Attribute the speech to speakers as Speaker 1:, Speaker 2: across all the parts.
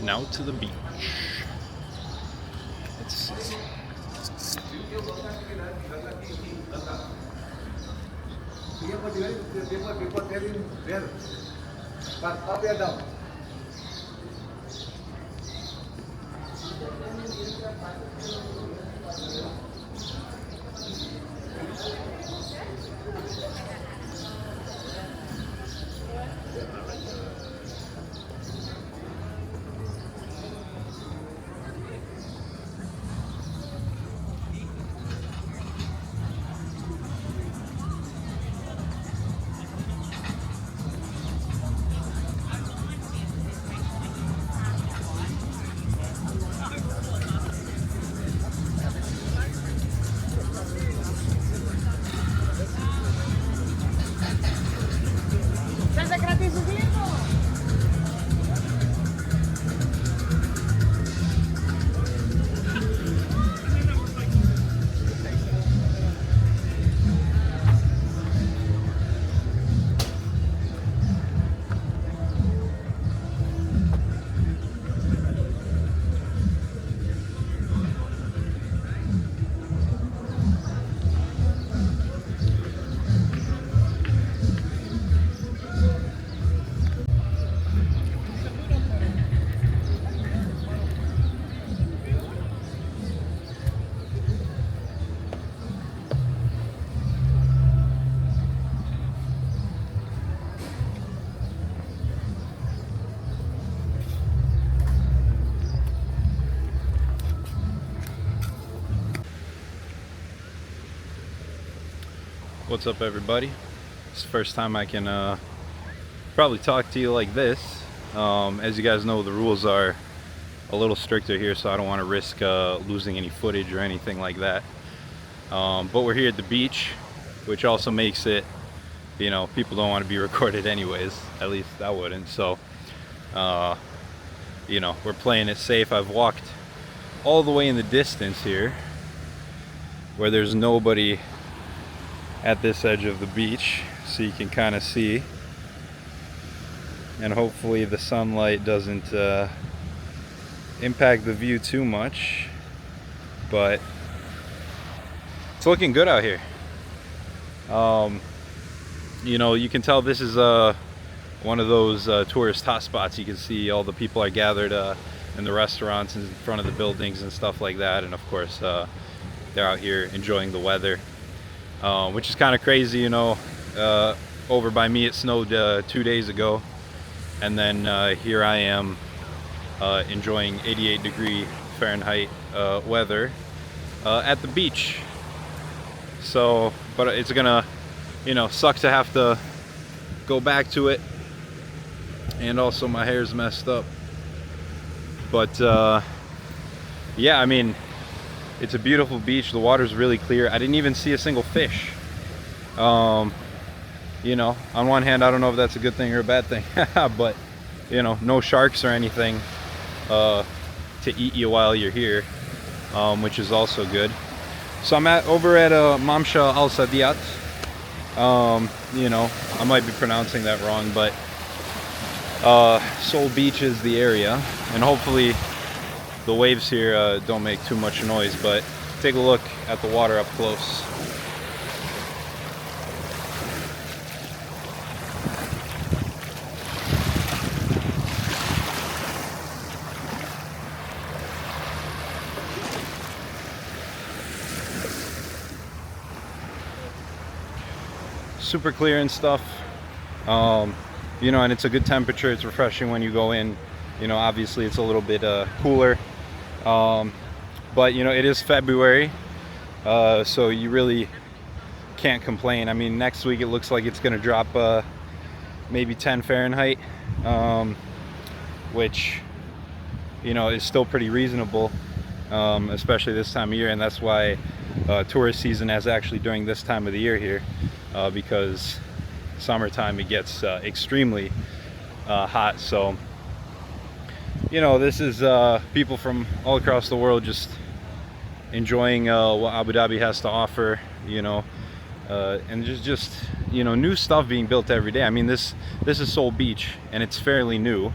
Speaker 1: Now to the beach. Let's see.
Speaker 2: Paper there in there, but up and down.
Speaker 1: What's up, everybody? It's the first time I can probably talk to you like this. As you guys know, the rules are a little stricter here, so I don't want to risk losing any footage or anything like that. But we're here at the beach, which also makes it, you know, people don't want to be recorded anyways. At least I wouldn't. So, you know, we're playing it safe. I've walked all the way in the distance here, where there's nobody at this edge of the beach, so you can kind of see, and hopefully the sunlight doesn't impact the view too much, but it's looking good out here. You know, you can tell this is one of those tourist hotspots. You can see all the people are gathered in the restaurants in front of the buildings and stuff like that, and of course they're out here enjoying the weather. Which is kind of crazy, you know. Over by me it snowed 2 days ago, and then here I am enjoying 88-degree Fahrenheit weather at the beach. So, but it's gonna, you know, suck to have to go back to it, and also my hair's messed up. But yeah, I mean, it's a beautiful beach. The water's really clear. I didn't even see a single fish. You know, on one hand, I don't know if that's a good thing or a bad thing, but you know, no sharks or anything to eat you while you're here, which is also good. So I'm over at Mamsha Al Saadiyat. You know, I might be pronouncing that wrong, but Seoul Beach is the area, and hopefully the waves here don't make too much noise, but take a look at the water up close. Super clear and stuff. You know, and it's a good temperature. It's refreshing when you go in. You know, obviously it's a little bit cooler, but you know, it is February, so you really can't complain. I mean, next week it looks like it's gonna drop maybe 10 Fahrenheit, which, you know, is still pretty reasonable, especially this time of year. And that's why tourist season is actually during this time of the year here, because summertime it gets extremely hot. So, you know, this is people from all across the world just enjoying what Abu Dhabi has to offer, you know, and just you know, new stuff being built every day. I mean, this is Seoul Beach, and it's fairly new.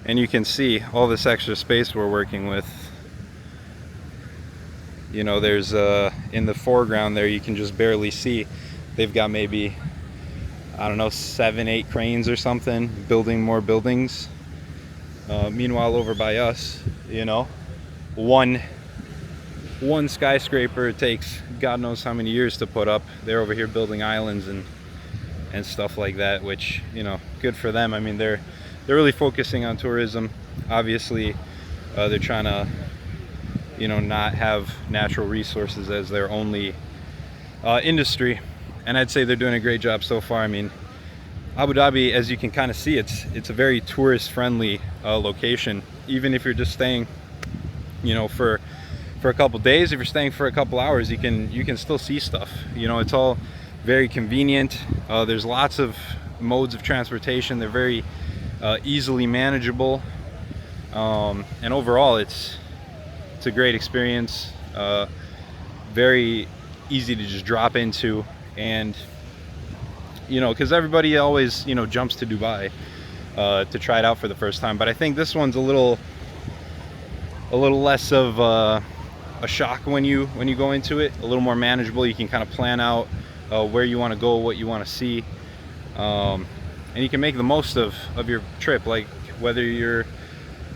Speaker 1: And you can see all this extra space we're working with. You know, there's in the foreground there, you can just barely see. They've got maybe, I don't know, 7, 8 cranes or something building more buildings. Meanwhile, over by us, you know, one skyscraper takes God knows how many years to put up. They're over here building islands and stuff like that, which, you know, good for them. I mean, they're really focusing on tourism. Obviously, they're trying to, you know, not have natural resources as their only industry, and I'd say they're doing a great job so far. I mean, Abu Dhabi, as you can kind of see, it's a very tourist friendly location. Even if you're just staying, you know, for a couple days, if you're staying for a couple hours, you can still see stuff. You know, it's all very convenient. There's lots of modes of transportation. They're very easily manageable, and overall it's a great experience. Very easy to just drop into, and you know, because everybody always, you know, jumps to Dubai to try it out for the first time, but I think this one's a little less of a shock when you go into it. A little more manageable. You can kind of plan out where you want to go, what you want to see, and you can make the most of your trip, like whether you're,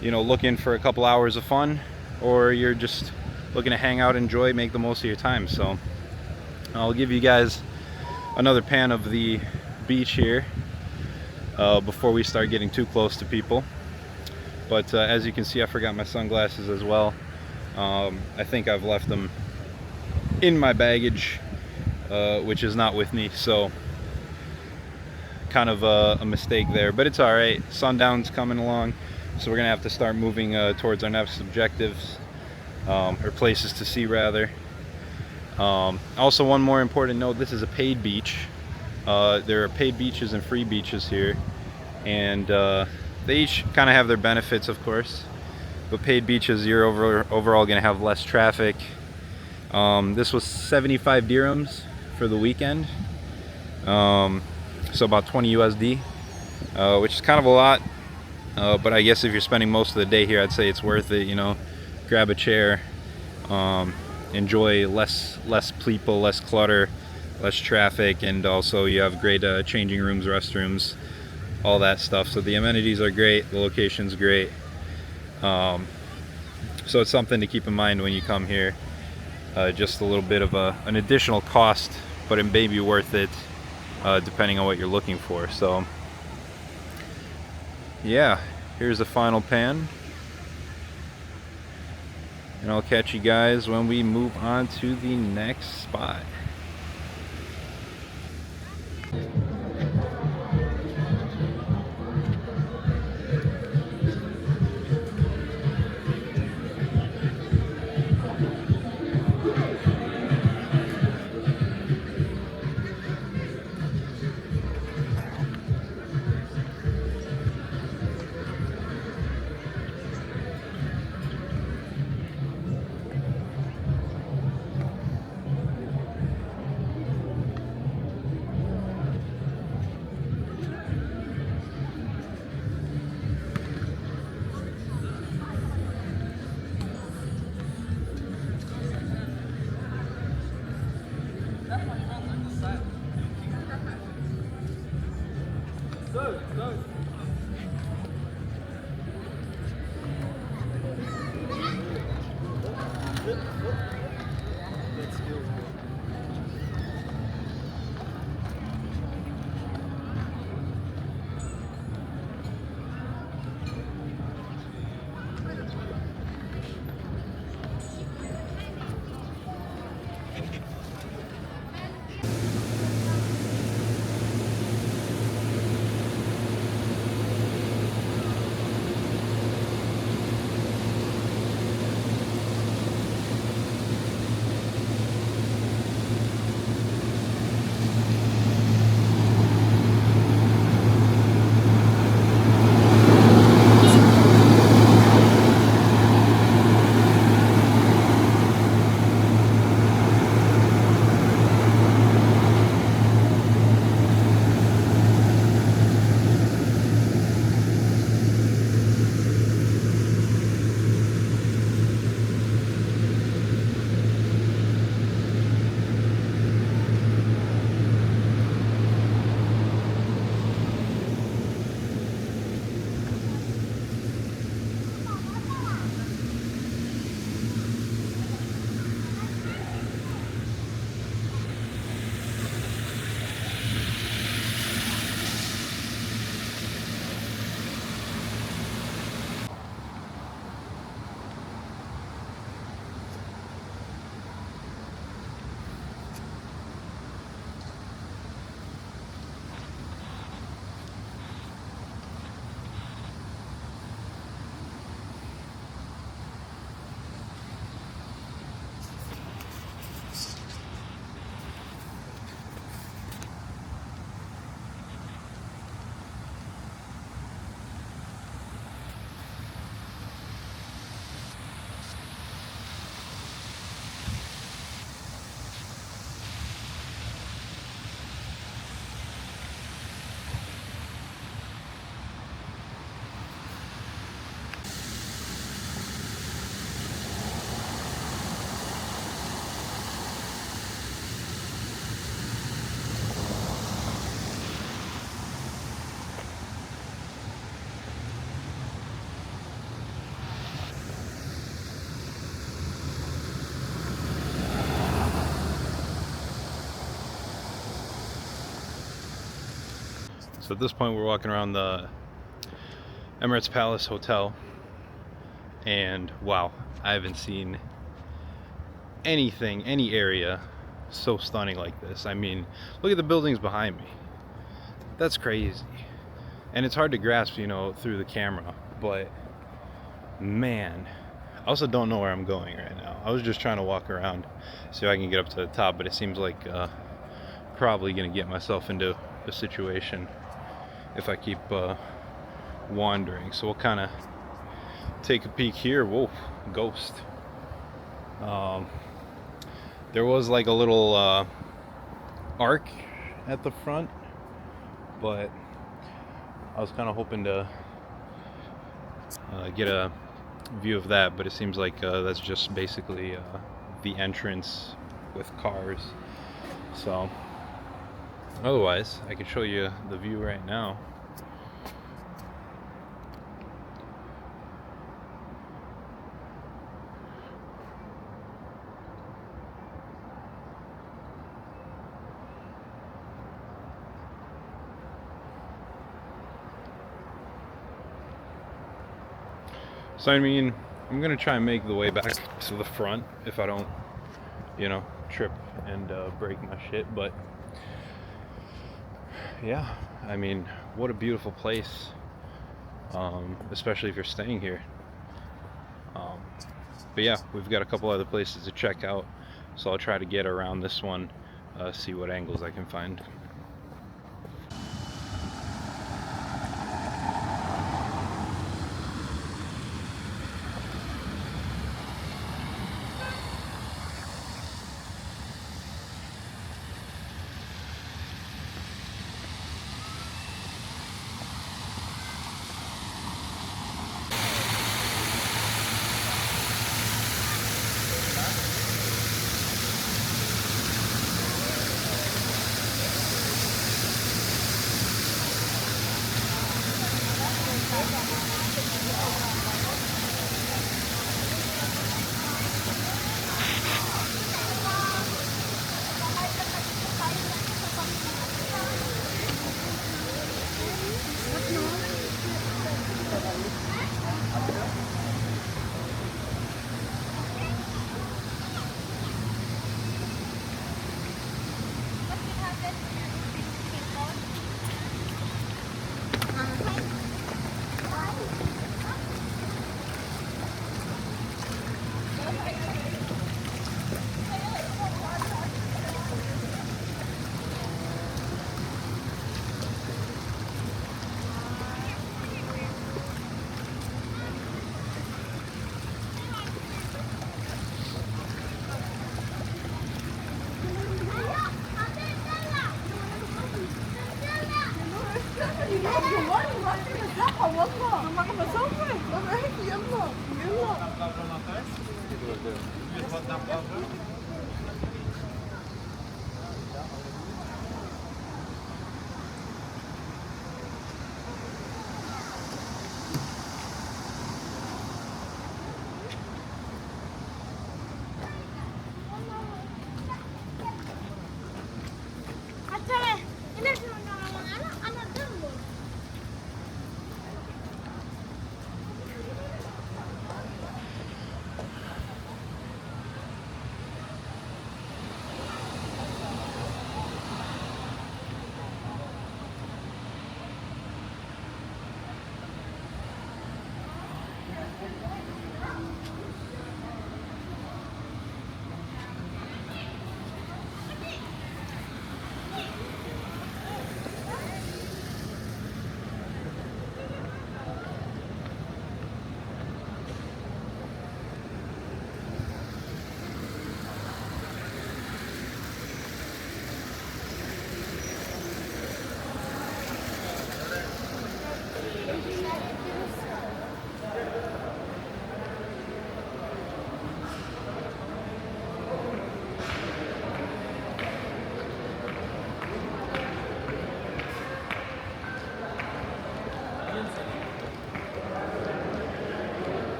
Speaker 1: you know, looking for a couple hours of fun or you're just looking to hang out, enjoy, make the most of your time. So I'll give you guys another pan of the beach here before we start getting too close to people. But as you can see, I forgot my sunglasses as well. I think I've left them in my baggage, which is not with me, so kind of a mistake there, but it's all right. Sundown's coming along, so we're gonna have to start moving towards our next objectives, or places to see rather. Also, one more important note: this is a paid beach. There are paid beaches and free beaches here, and they each kind of have their benefits, of course. But paid beaches, you're overall going to have less traffic. This was 75 dirhams for the weekend, so about 20 USD, which is kind of a lot. But I guess if you're spending most of the day here, I'd say it's worth it. You know, grab a chair, enjoy less people, less clutter, less traffic, and also you have great changing rooms, restrooms, all that stuff. So the amenities are great, the location's great. So it's something to keep in mind when you come here. Just a little bit of an additional cost, but it may be worth it depending on what you're looking for. So yeah, here's the final pan, and I'll catch you guys when we move on to the next spot. So at this point we're walking around the Emirates Palace Hotel, and wow, I haven't seen anything, any area so stunning like this. I mean, look at the buildings behind me. That's crazy. And it's hard to grasp, you know, through the camera, but man, I also don't know where I'm going right now. I was just trying to walk around, see if I can get up to the top, but it seems like probably gonna get myself into a situation if I keep wandering. So we'll kind of take a peek here. Whoa, ghost. There was like a little arc at the front, but I was kind of hoping to get a view of that, but it seems like that's just basically the entrance with cars. So otherwise I can show you the view right now. So I mean, I'm gonna try and make the way back to the front if I don't, you know, trip and break my shit. But yeah, I mean, what a beautiful place, especially if you're staying here. But yeah, we've got a couple other places to check out, so I'll try to get around this one, see what angles I can find.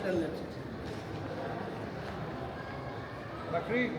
Speaker 2: right and left. Bakri.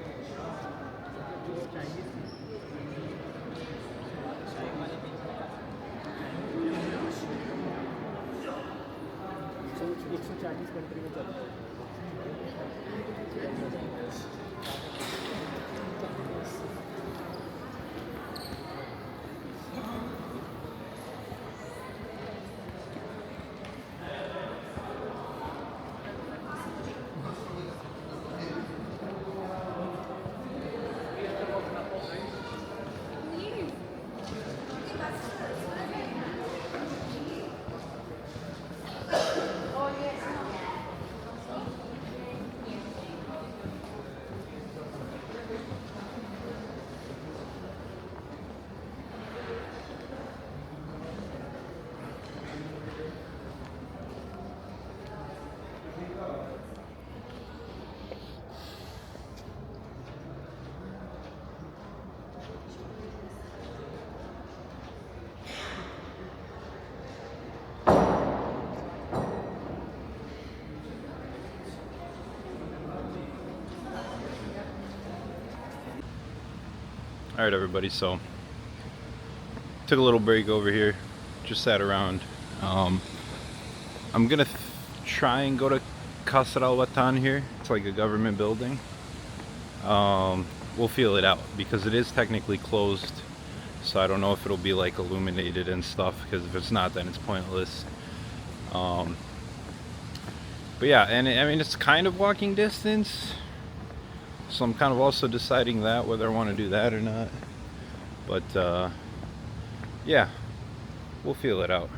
Speaker 1: All right, everybody. So took a little break over here, just sat around. I'm gonna try and go to Qasr Al Watan here. It's like a government building. We'll feel it out because it is technically closed, so I don't know if it'll be like illuminated and stuff, because if it's not, then it's pointless. But yeah, and I mean, it's kind of walking distance, so I'm kind of also deciding that whether I want to do that or not. But yeah, we'll feel it out.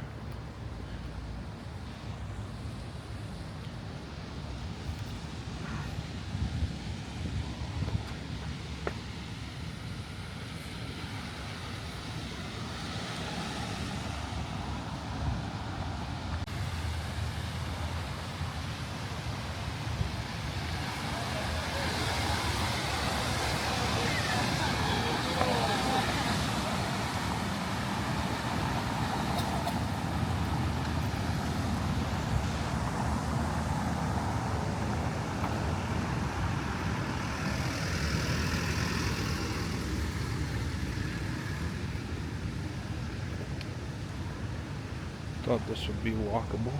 Speaker 1: Thought this would be walkable.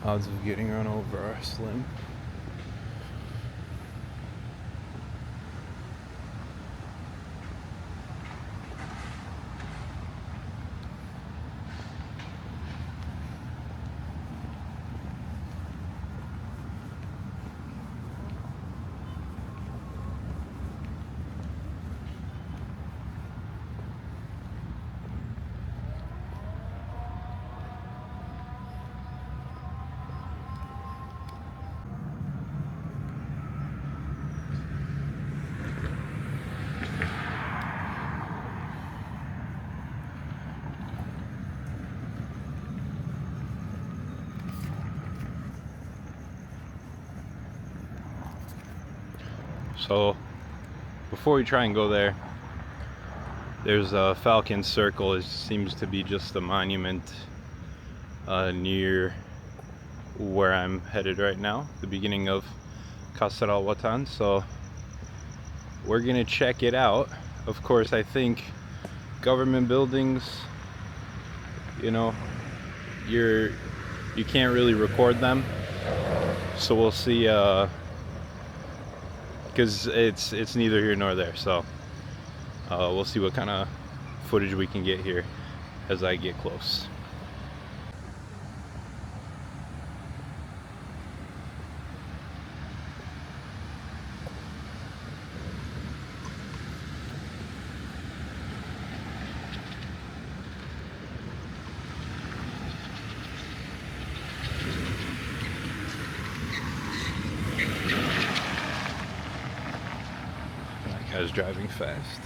Speaker 1: Odds of getting run over are slim. So before we try and go there, there's a Falcon Circle. It seems to be just a monument near where I'm headed right now, the beginning of Qasr Al Watan. So we're gonna check it out. Of course, I think government buildings, you know, you can't really record them, so we'll see, because it's neither here nor there. So we'll see what kind of footage we can get here as I get close. That guy's driving fast.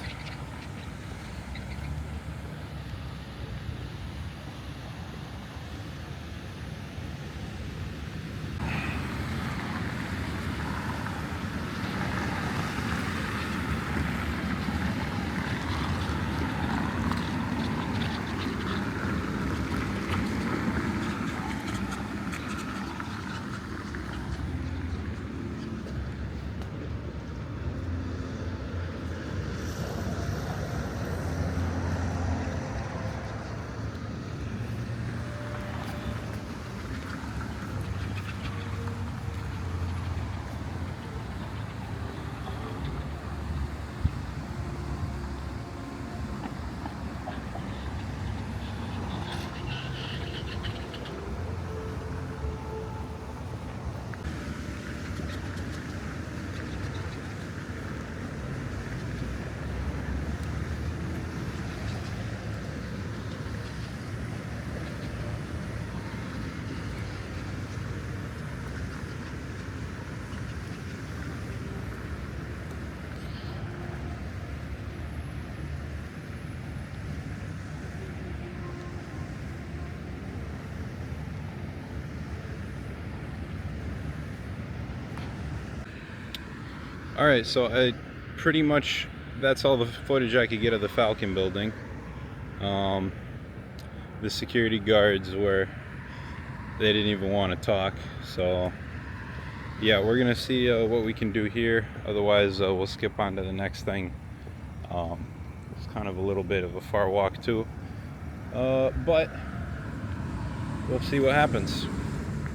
Speaker 1: All right, so I pretty much, that's all the footage I could get of the Falcon building. The security guards were, they didn't even want to talk. So yeah, we're gonna see what we can do here. Otherwise, we'll skip on to the next thing. It's kind of a little bit of a far walk too, but we'll see what happens.